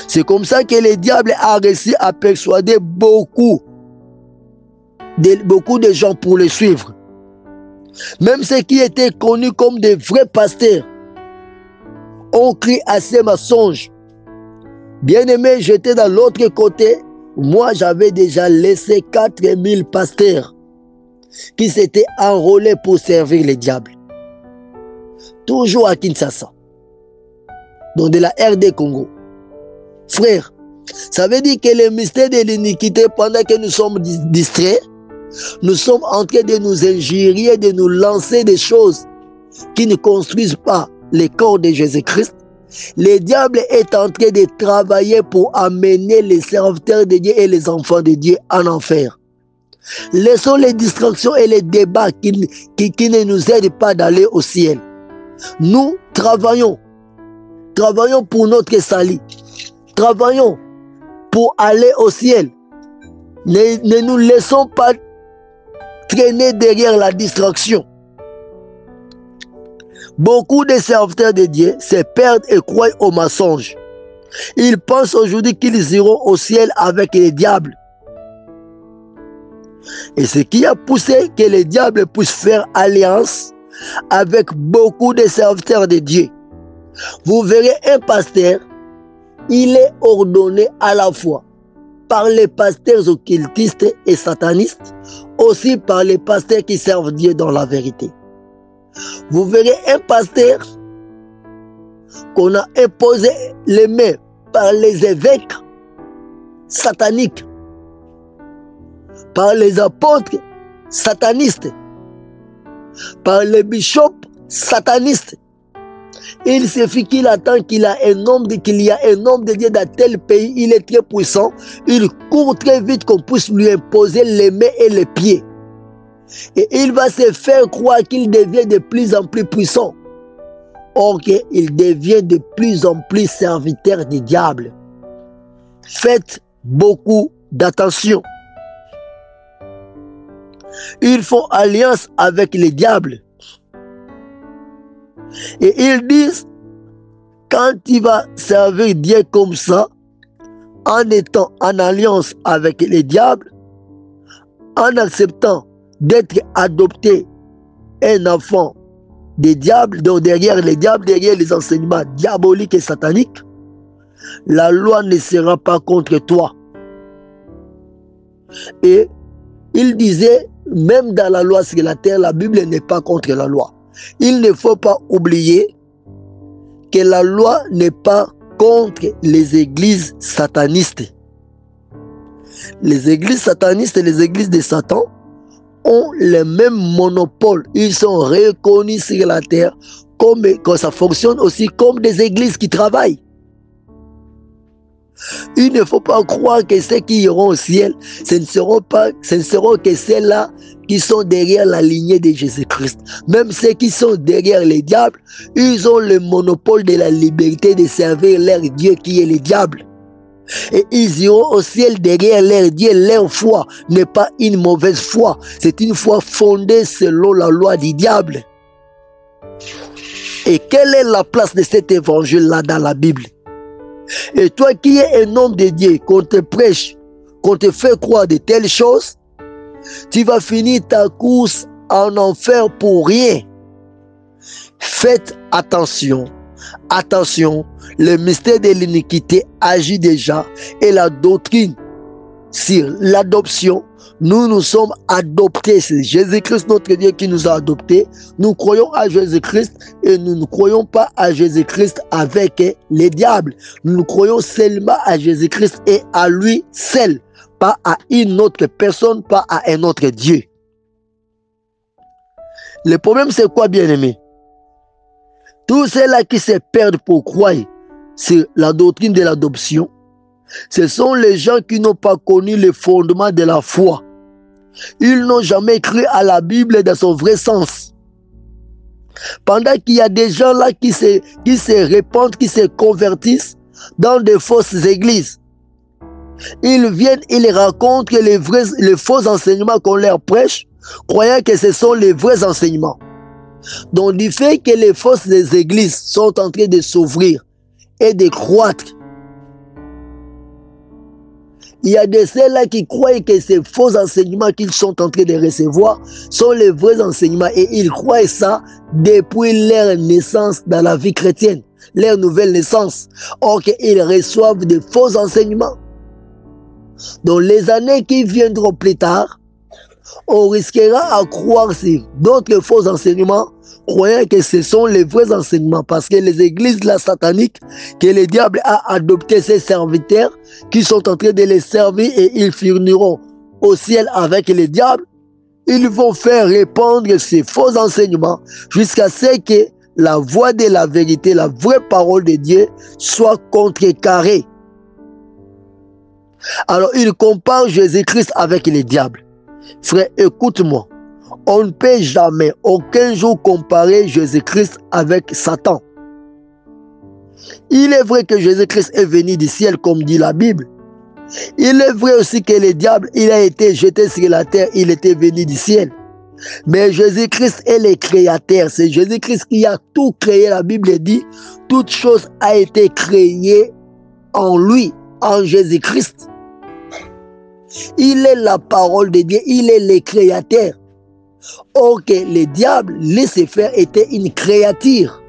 C'est comme ça que le diable a réussi à persuader beaucoup de gens pour le suivre. Même ceux qui étaient connus comme des vrais pasteurs ont crié à ces mensonges. Bien aimé, j'étais dans l'autre côté. Moi, j'avais déjà laissé 4000 pasteurs qui s'étaient enrôlés pour servir les diables. Toujours à Kinshasa, dans de la RD Congo. Frère, ça veut dire que le mystère de l'iniquité, pendant que nous sommes distraits, nous sommes en train de nous injurier, de nous lancer des choses qui ne construisent pas le corps de Jésus-Christ. Le diable est en train de travailler pour amener les serviteurs de Dieu et les enfants de Dieu en enfer. Laissons les distractions et les débats qui ne nous aident pas d'aller au ciel. Nous travaillons pour notre salut. Travaillons pour aller au ciel. Ne nous laissons pas traîner derrière la distraction. Beaucoup de serviteurs de Dieu se perdent et croient aux mensonges. Ils pensent aujourd'hui qu'ils iront au ciel avec les diables. Et ce qui a poussé que les diables puissent faire alliance avec beaucoup de serviteurs de Dieu. Vous verrez un pasteur, il est ordonné à la fois par les pasteurs occultistes et satanistes, aussi par les pasteurs qui servent Dieu dans la vérité. Vous verrez un pasteur qu'on a imposé les mains par les évêques sataniques, par les apôtres satanistes, par les bishops satanistes. Il suffit qu'il attend qu'il y a un homme de Dieu dans tel pays, il est très puissant, il court très vite qu'on puisse lui imposer les mains et les pieds. Et il va se faire croire qu'il devient de plus en plus puissant. Or qu'il devient de plus en plus serviteur du diable. Faites beaucoup d'attention. Ils font alliance avec les diables. Et ils disent, quand tu vas servir Dieu comme ça, en étant en alliance avec les diables, en acceptant d'être adopté un enfant des diables, donc derrière les diables, derrière les enseignements diaboliques et sataniques, la loi ne sera pas contre toi. Et il disait, même dans la loi sur la terre, la Bible n'est pas contre la loi. Il ne faut pas oublier que la loi n'est pas contre les églises satanistes. Les églises satanistes et les églises de Satan ont le même monopole. Ils sont reconnus sur la terre comme ça fonctionne aussi comme des églises qui travaillent. Il ne faut pas croire que ceux qui iront au ciel, ce ne seront que ceux-là qui sont derrière la lignée de Jésus-Christ. Même ceux qui sont derrière les diables, ils ont le monopole de la liberté de servir leur Dieu qui est le diable. Et ils iront au ciel derrière leur Dieu. Leur foi n'est pas une mauvaise foi. C'est une foi fondée selon la loi du diable. Et quelle est la place de cet évangile-là dans la Bible? Et toi qui es un homme de Dieu, qu'on te prêche, qu'on te fait croire de telles choses, tu vas finir ta course en enfer pour rien. Faites attention. Attention, le mystère de l'iniquité agit déjà et la doctrine sur l'adoption. Nous sommes adoptés. C'est Jésus-Christ, notre Dieu, qui nous a adoptés. Nous croyons à Jésus-Christ et nous ne croyons pas à Jésus-Christ avec les diables. Nous croyons seulement à Jésus-Christ et à lui seul. Pas à une autre personne, pas à un autre Dieu. Le problème, c'est quoi, bien-aimé? Tous ceux-là qui se perdent pour croire sur la doctrine de l'adoption, ce sont les gens qui n'ont pas connu les fondements de la foi. Ils n'ont jamais cru à la Bible dans son vrai sens. Pendant qu'il y a des gens là qui se répandent, qui se convertissent dans de fausses églises. Ils viennent, ils racontent que les faux enseignements qu'on leur prêche, croyant que ce sont les vrais enseignements. Donc du fait que les fausses églises sont en train de s'ouvrir et de croître, il y a de ceux-là qui croient que ces faux enseignements qu'ils sont en train de recevoir sont les vrais enseignements et ils croient ça depuis leur naissance dans la vie chrétienne, leur nouvelle naissance. Or qu'ils reçoivent de faux enseignements. Dans les années qui viendront plus tard, on risquera à croire sur d'autres faux enseignements, croyant que ce sont les vrais enseignements, parce que les églises la sataniques, que le diable a adopté ses serviteurs, qui sont en train de les servir et ils finiront au ciel avec le diable, ils vont faire répandre ces faux enseignements jusqu'à ce que la voix de la vérité, la vraie parole de Dieu soit contrecarrée. Alors il compare Jésus-Christ avec le diable. Frère, écoute-moi. On ne peut jamais, aucun jour comparer Jésus-Christ avec Satan. Il est vrai que Jésus-Christ est venu du ciel, comme dit la Bible. Il est vrai aussi que le diable, il a été jeté sur la terre, il était venu du ciel. Mais Jésus-Christ est le créateur. C'est Jésus-Christ qui a tout créé. La Bible dit, toute chose a été créée en lui, en Jésus-Christ. Il est la parole de Dieu, il est le créateur. Or que le diable, Lucifer, était une créature.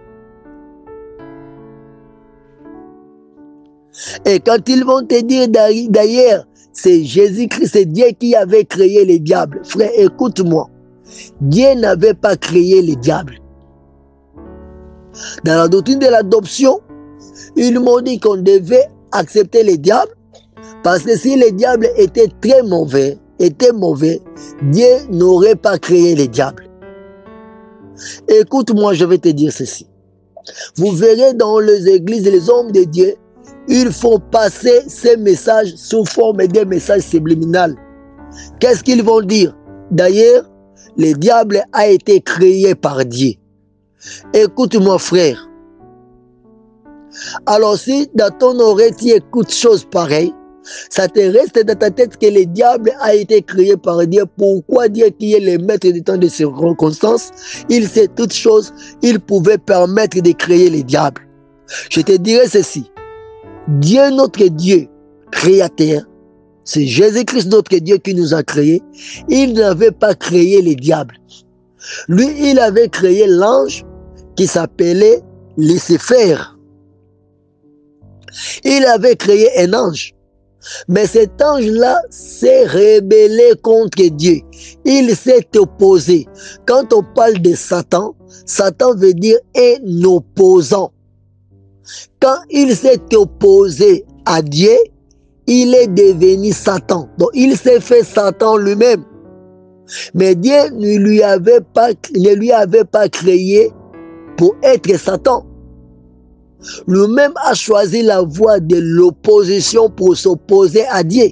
Et quand ils vont te dire d'ailleurs, c'est Jésus-Christ, c'est Dieu qui avait créé le diable. Frère, écoute-moi. Dieu n'avait pas créé le diable. Dans la doctrine de l'adoption, ils m'ont dit qu'on devait accepter le diable. Parce que si le diable était très mauvais, Dieu n'aurait pas créé le diable. Écoute-moi, je vais te dire ceci. Vous verrez dans les églises, les hommes de Dieu, ils font passer ces messages sous forme de messages subliminaux. Qu'est-ce qu'ils vont dire? D'ailleurs, le diable a été créé par Dieu. Écoute-moi, frère. Alors si dans ton oreille tu écoutes choses pareilles, ça te reste dans ta tête que le diable a été créé par Dieu. Pourquoi Dieu, qui est le maître du temps de circonstances, il sait toutes choses, il pouvait permettre de créer le diable. Je te dirai ceci. Dieu, notre Dieu, créateur, c'est Jésus-Christ, notre Dieu, qui nous a créés. Il n'avait pas créé le diable. Lui, il avait créé l'ange qui s'appelait Lucifer. Il avait créé un ange. Mais cet ange-là s'est rébellé contre Dieu. Il s'est opposé. Quand on parle de Satan, Satan veut dire un opposant. Quand il s'est opposé à Dieu, il est devenu Satan. Donc il s'est fait Satan lui-même. Mais Dieu ne lui avait pas créé pour être Satan. Lui-même a choisi la voie de l'opposition pour s'opposer à Dieu.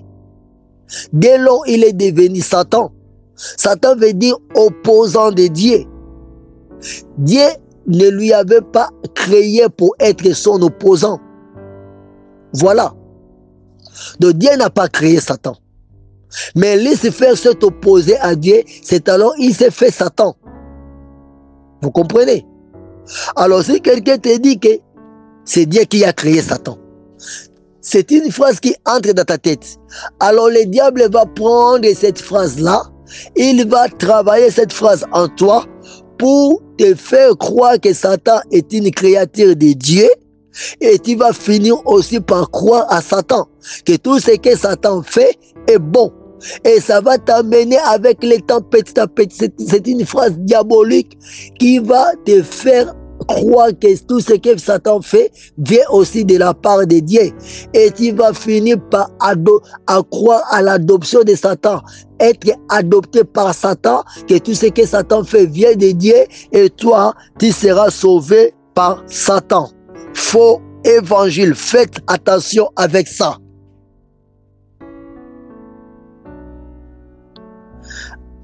Dès lors, il est devenu Satan. Satan veut dire opposant de Dieu. Dieu ne lui avait pas créé pour être son opposant. Voilà. Donc Dieu n'a pas créé Satan. Mais Lucifer s'est opposé à Dieu, c'est alors il s'est fait Satan. Vous comprenez? Alors si quelqu'un te dit que c'est Dieu qui a créé Satan, c'est une phrase qui entre dans ta tête. Alors le diable va prendre cette phrase-là, il va travailler cette phrase en toi pour te faire croire que Satan est une créature de Dieu, et tu vas finir aussi par croire à Satan, que tout ce que Satan fait est bon. Et ça va t'amener avec les temps petit à petit. C'est une phrase diabolique qui va te faire croire que tout ce que Satan fait vient aussi de la part de Dieu. Et tu vas finir par croire à l'adoption de Satan. Être adopté par Satan, que tout ce que Satan fait vient de Dieu. Et toi, tu seras sauvé par Satan. Faux évangile. Faites attention avec ça.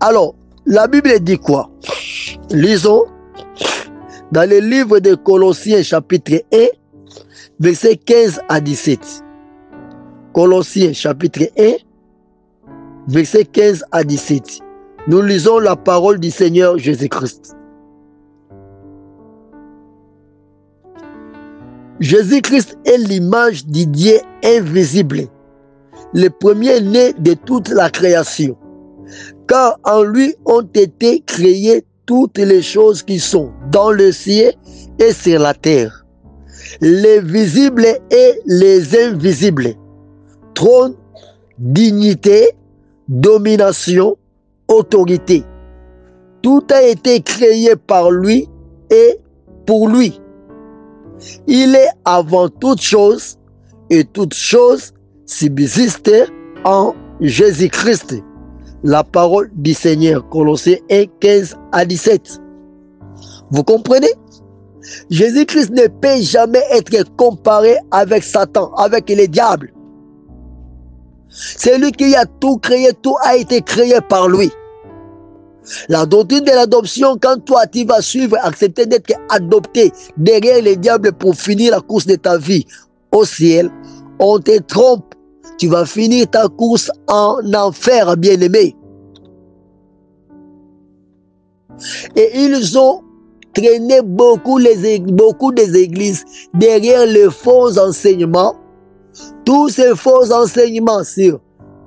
Alors, la Bible dit quoi? Lisons dans le livre de Colossiens chapitre 1, versets 15 à 17. Colossiens chapitre 1, versets 15 à 17. Nous lisons la parole du Seigneur Jésus-Christ. Jésus-Christ est l'image du Dieu invisible, le premier-né de toute la création. Car en lui ont été créées toutes les choses qui sont dans le ciel et sur la terre, les visibles et les invisibles, trône, dignité, domination, autorité. Tout a été créé par lui et pour lui. Il est avant toute chose et toute chose subsiste en Jésus-Christ. La parole du Seigneur, Colossiens 1, 15 à 17. Vous comprenez? Jésus-Christ ne peut jamais être comparé avec Satan, avec les diables. C'est lui qui a tout créé, tout a été créé par lui. La doctrine de l'adoption, quand toi tu vas suivre, accepter d'être adopté derrière les diables pour finir la course de ta vie au ciel, on te trompe. Tu vas finir ta course en enfer, bien-aimé. Et ils ont traîné beaucoup des églises derrière les faux enseignements. Tous ces faux enseignements sur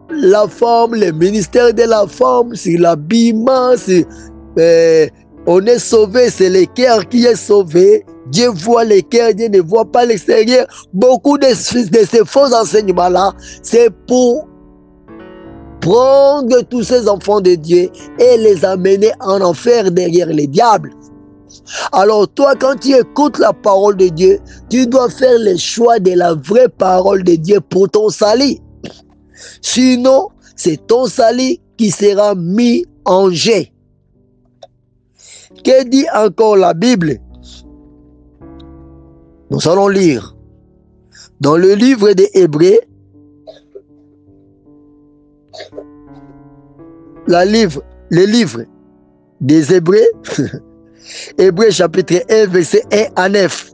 la femme, le ministère de la femme, sur l'habillement, on est sauvé, c'est le cœur qui est sauvé. Dieu voit le cœur, Dieu ne voit pas l'extérieur. Beaucoup de ces faux enseignements-là, c'est pour prendre tous ces enfants de Dieu et les amener en enfer derrière les diables. Alors toi, quand tu écoutes la parole de Dieu, tu dois faire le choix de la vraie parole de Dieu pour ton salut. Sinon, c'est ton salut qui sera mis en jeu. Que dit encore la Bible? Nous allons lire dans le livre des Hébreux, le livre des Hébreux, Hébreux chapitre 1, verset 1 à 9.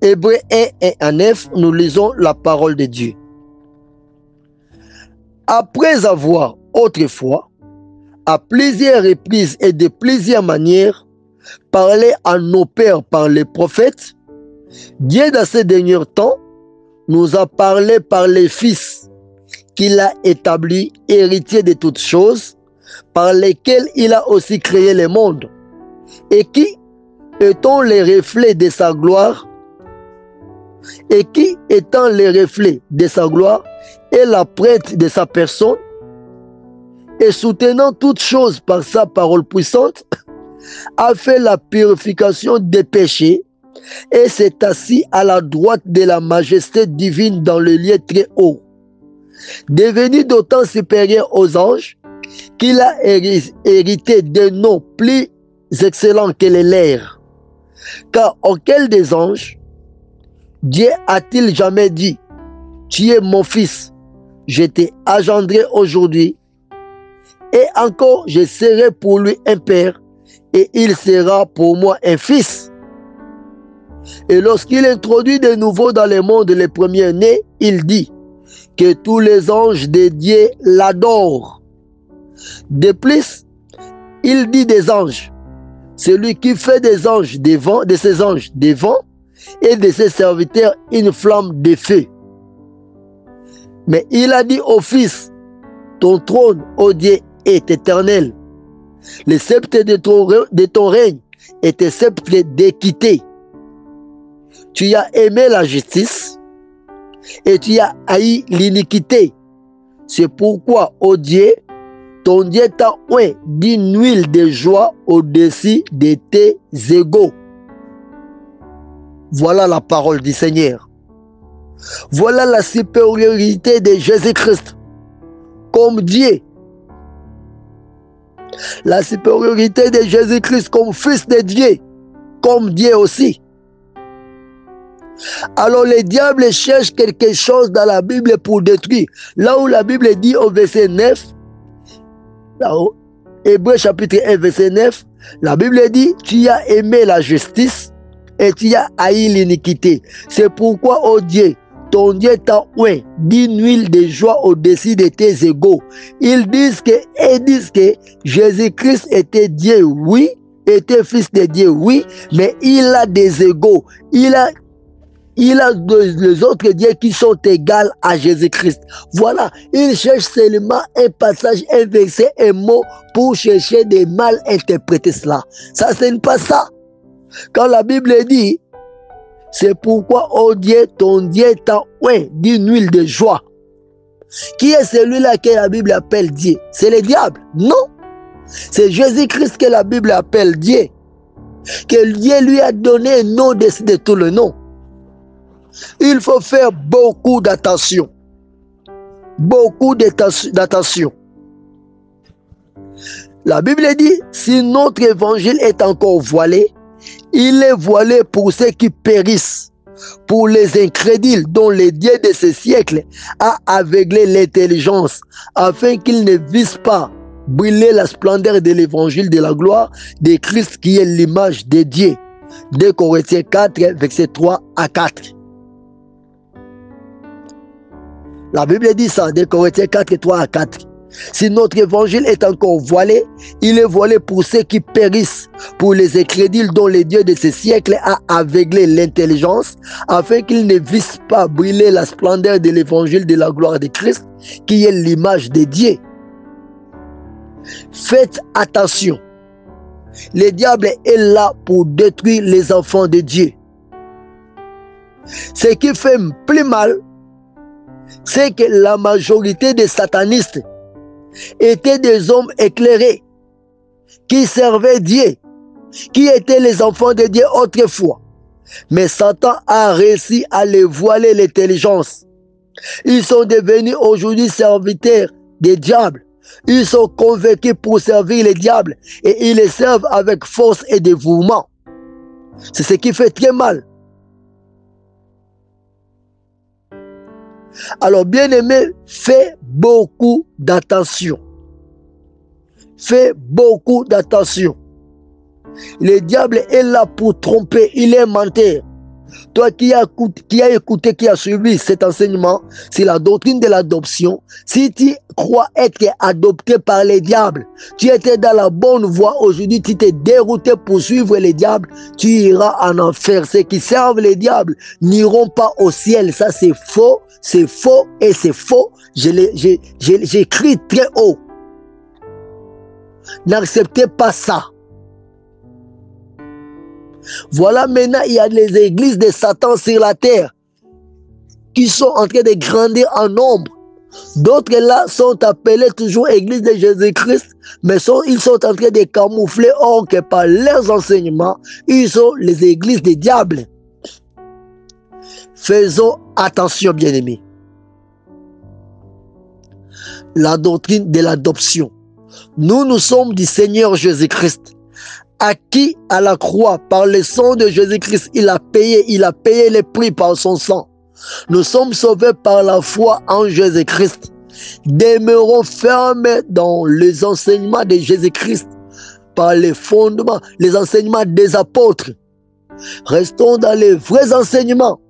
Hébreux 1, 1 à 9, nous lisons la parole de Dieu. Après avoir autrefois, à plusieurs reprises et de plusieurs manières, parlé à nos pères par les prophètes, Dieu dans ces derniers temps nous a parlé par les fils qu'il a établis, héritiers de toutes choses, par lesquels il a aussi créé le monde, et qui, étant les reflets de sa gloire, est la prête de sa personne, et soutenant toutes choses par sa parole puissante, a fait la purification des péchés, et s'est assis à la droite de la majesté divine dans le lieu très haut, devenu d'autant supérieur aux anges, qu'il a hérité de noms plus excellents que les leurs. Car auquel des anges Dieu a-t-il jamais dit: tu es mon fils, je t'ai engendré aujourd'hui, et encore je serai pour lui un père, et il sera pour moi un fils. Et lorsqu'il introduit de nouveau dans le monde les premiers-nés, il dit que tous les anges de Dieu l'adorent. De plus, il dit des anges, celui qui fait des anges de ses anges des vents et de ses serviteurs une flamme de feu. Mais il a dit au Fils: ton trône, ô Dieu, est éternel. Le sceptre de ton règne est un sceptre d'équité. Tu as aimé la justice et tu as haï l'iniquité. C'est pourquoi, ô Dieu, ton Dieu t'a oint d'une huile de joie au-dessus de tes égaux. Voilà la parole du Seigneur. Voilà la supériorité de Jésus-Christ comme Dieu. La supériorité de Jésus-Christ comme Fils de Dieu, comme Dieu aussi. Alors le diable cherche quelque chose dans la Bible pour détruire. Là où la Bible dit au verset 9, là-haut, Hébreux chapitre 1 verset 9, la Bible dit, tu as aimé la justice et tu as haï l'iniquité. C'est pourquoi, ô Dieu, ton Dieu t'a oint d'une huile de joie au-dessus de tes égaux. Ils disent que Jésus-Christ était Dieu, oui, était fils de Dieu, oui, mais il a des égaux. Il a les autres dieux qui sont égaux à Jésus-Christ. Voilà, il cherche seulement un passage, un verset, un mot pour chercher de mal interpréter cela. Ça, ce n'est pas ça. Quand la Bible dit, c'est pourquoi, ô Dieu, ton Dieu t'a oint d'une huile de joie. Qui est celui-là que la Bible appelle Dieu? C'est le diable? Non. C'est Jésus-Christ que la Bible appelle Dieu. Que Dieu lui a donné un nom au-dessus de tout le nom. Il faut faire beaucoup d'attention. Beaucoup d'attention. La Bible dit, si notre évangile est encore voilé, il est voilé pour ceux qui périssent, pour les incrédules dont le Dieu de ce siècle a aveuglé l'intelligence, afin qu'ils ne visent pas brûler la splendeur de l'évangile de la gloire de Christ qui est l'image de Dieu. 2 Corinthiens 4, verset 3 à 4. La Bible dit ça, 2 Corinthiens 4, 3 à 4. Si notre évangile est encore voilé, il est voilé pour ceux qui périssent, pour les incrédules dont le Dieu de ce siècle a aveuglé l'intelligence, afin qu'ils ne visent pas brûler la splendeur de l'évangile de la gloire de Christ, qui est l'image de Dieu. Faites attention. Le diable est là pour détruire les enfants de Dieu. Ce qui fait plus mal, c'est que la majorité des satanistes étaient des hommes éclairés qui servaient Dieu, qui étaient les enfants de Dieu autrefois. Mais Satan a réussi à les voiler l'intelligence. Ils sont devenus aujourd'hui serviteurs des diables. Ils sont convaincus pour servir les diables et ils les servent avec force et dévouement. C'est ce qui fait très mal. Alors, bien-aimé, fais beaucoup d'attention. Fais beaucoup d'attention. Le diable est là pour tromper, il est menteur. Toi qui as écouté, qui as suivi cet enseignement, c'est la doctrine de l'adoption. Si tu crois être adopté par les diables, tu étais dans la bonne voie, aujourd'hui tu t'es dérouté pour suivre les diables, tu iras en enfer. Ceux qui servent les diables n'iront pas au ciel. Ça c'est faux et c'est faux. J'écris très haut. N'acceptez pas ça. Voilà, maintenant, il y a les églises de Satan sur la terre qui sont en train de grandir en nombre. D'autres là sont appelés toujours églises de Jésus-Christ, mais ils sont en train de camoufler, or que par leurs enseignements, ils sont les églises des diables. Faisons attention, bien-aimés. La doctrine de l'adoption. Nous sommes du Seigneur Jésus-Christ, acquis à la croix par le sang de Jésus-Christ. Il a payé le prix par son sang. Nous sommes sauvés par la foi en Jésus-Christ. Demeurons fermes dans les enseignements de Jésus-Christ, par les fondements, les enseignements des apôtres. Restons dans les vrais enseignements.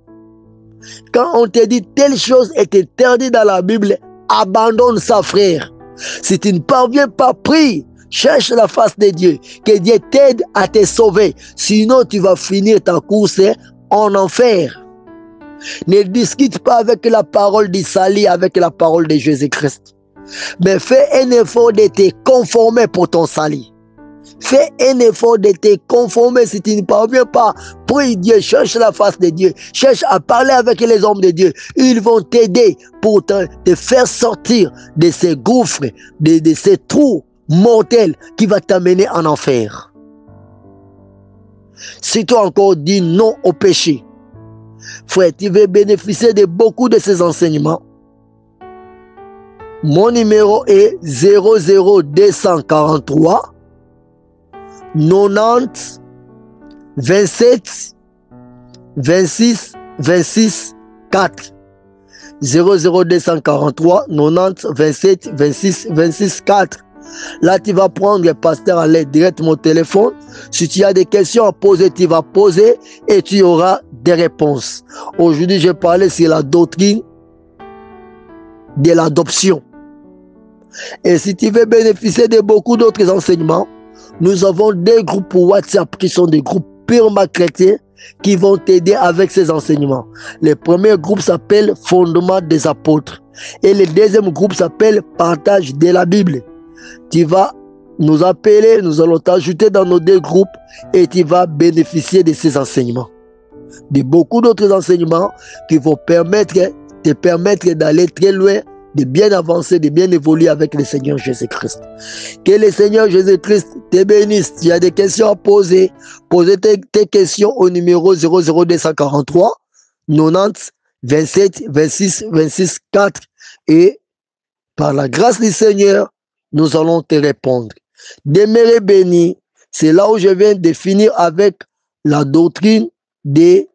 Quand on te dit telle chose est interdite dans la Bible, abandonne ça, frère. Si tu ne parviens pas, prie. Cherche la face de Dieu, que Dieu t'aide à te sauver. Sinon, tu vas finir ta course en enfer. Ne discute pas avec la parole du salut, avec la parole de Jésus-Christ. Mais fais un effort de te conformer pour ton salut. Fais un effort de te conformer. Si tu ne parviens pas, prie Dieu, cherche la face de Dieu, cherche à parler avec les hommes de Dieu. Ils vont t'aider pour te faire sortir de ces gouffres, de ces trous mortels qui vont t'amener en enfer. Si tu as encore dit non au péché, frère, tu veux bénéficier de beaucoup de ces enseignements. Mon numéro est 00243 90 27 26 26 4. 00243 90 27 26 26 4. Là, tu vas prendre le pasteur à l'aide direct mon téléphone. Si tu as des questions à poser, tu vas poser et tu auras des réponses. Aujourd'hui, je parlais sur la doctrine de l'adoption. Et si tu veux bénéficier de beaucoup d'autres enseignements, nous avons des groupes WhatsApp qui sont des groupes purement chrétiens qui vont t'aider avec ces enseignements. Le premier groupe s'appelle Fondement des apôtres et le deuxième groupe s'appelle Partage de la Bible. Tu vas nous appeler, nous allons t'ajouter dans nos deux groupes et tu vas bénéficier de ces enseignements. De beaucoup d'autres enseignements qui vont te permettre d'aller très loin, de bien avancer, de bien évoluer avec le Seigneur Jésus-Christ. Que le Seigneur Jésus-Christ te bénisse. Tu as des questions à poser, posez tes questions au numéro 00243 90 27 26 26 4 et par la grâce du Seigneur, nous allons te répondre. Demeurez bénis. C'est là où je viens de finir avec la doctrine de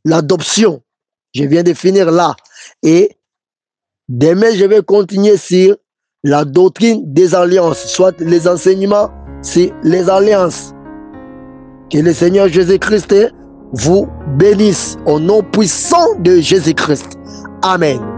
l'adoption. Je viens de finir là. Et demain, je vais continuer sur la doctrine des alliances, soit les enseignements, c'est les alliances. Que le Seigneur Jésus-Christ vous bénisse au nom puissant de Jésus-Christ. Amen.